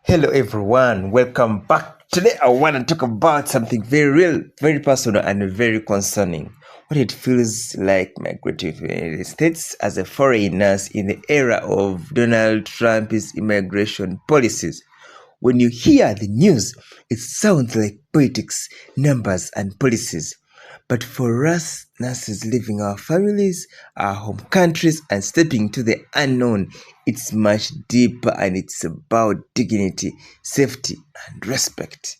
Hello everyone, welcome back. Today I want to talk about something very real, very personal and very concerning. What it feels like migrating to the United States as a foreigner in the era of Donald Trump's immigration policies. When you hear the news, it sounds like politics, numbers and policies. But for us nurses leaving our families, our home countries and stepping into the unknown, it's much deeper and it's about dignity, safety and respect.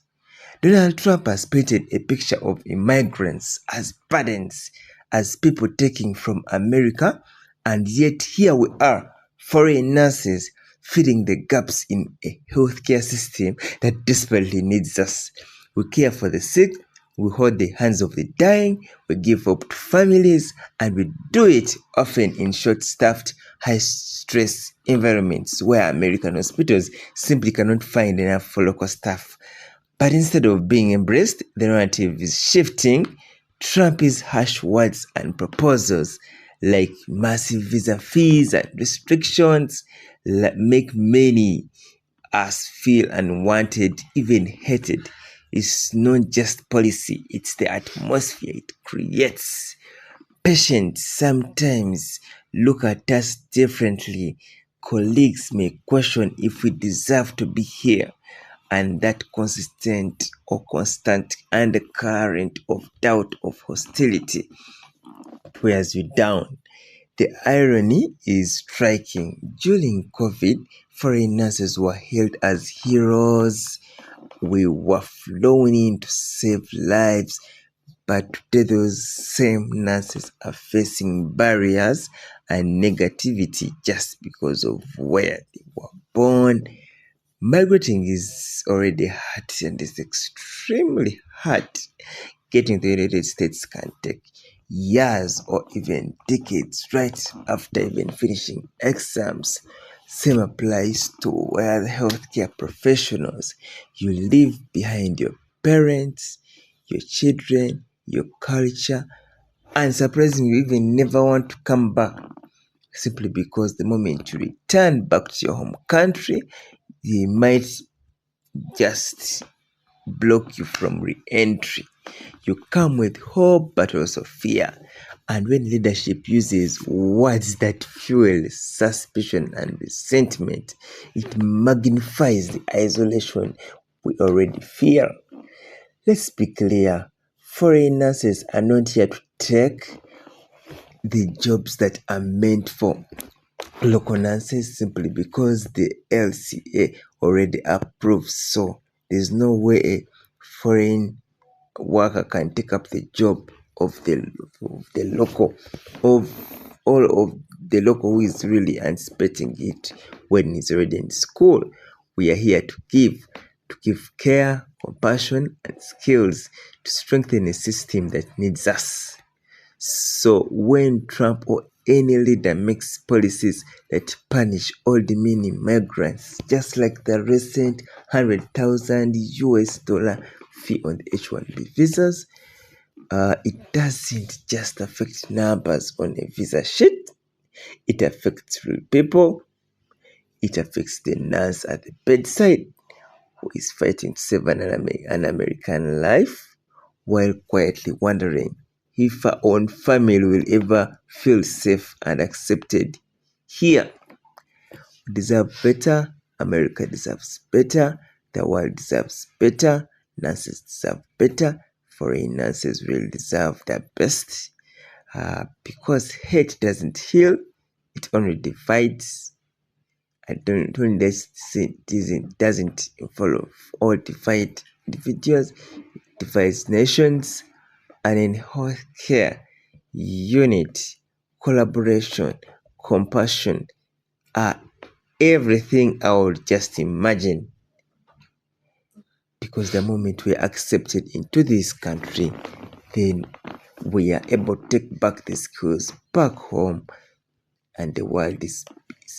Donald Trump has painted a picture of immigrants as burdens, as people taking from America, and yet here we are, foreign nurses, filling the gaps in a healthcare system that desperately needs us. We care for the sick, we hold the hands of the dying, we give hope to families, and we do it often in short-staffed, high-stress environments where American hospitals simply cannot find enough for local staff. But instead of being embraced, the narrative is shifting. Trump's harsh words and proposals like massive visa fees and restrictions make many us feel unwanted, even hated. It's not just policy, it's the atmosphere it creates. Patients sometimes look at us differently. Colleagues may question if we deserve to be here, and that consistent or constant undercurrent of doubt, of hostility, wears you down. The irony is striking. During COVID, foreign nurses were hailed as heroes. We were flown in to save lives. But today, those same nurses are facing barriers and negativity just because of where they were born. Migrating is already hard and it's extremely hard. Getting to the United States can take years or even decades right after even finishing exams. Same applies to where the healthcare professionals. You leave behind your parents, your children, your culture, and surprisingly, you even never want to come back simply because the moment you return back to your home country, they might just block you from re-entry. You come with hope but also fear. And when leadership uses words that fuel suspicion and resentment, it magnifies the isolation we already fear. Let's be clear, foreign nurses are not here to take the jobs that are meant for local nurses simply because the LCA already approves so. There's no way a foreign worker can take up the job of the local, of all of the local who is really anticipating it when he's already in school. We are here to give care, compassion, and skills to strengthen a system that needs us. So when Trump or any leader makes policies that punish all demeaning migrants, just like the recent $100,000 fee on the H-1B visas, it doesn't just affect numbers on a visa sheet. It affects real people. It affects the nurse at the bedside who is fighting to save an American life while quietly wondering if her own family will ever feel safe and accepted here. We deserve better. America deserves better. The world deserves better. Nurses deserve better. Foreign nurses will deserve the best. Because hate doesn't heal, it only divides. And doesn't involve or divide individuals, divides nations. And in healthcare, unity, collaboration, compassion are everything I would just imagine. Because the moment we are accepted into this country, then we are able to take back the skills back home, and the world is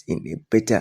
in a better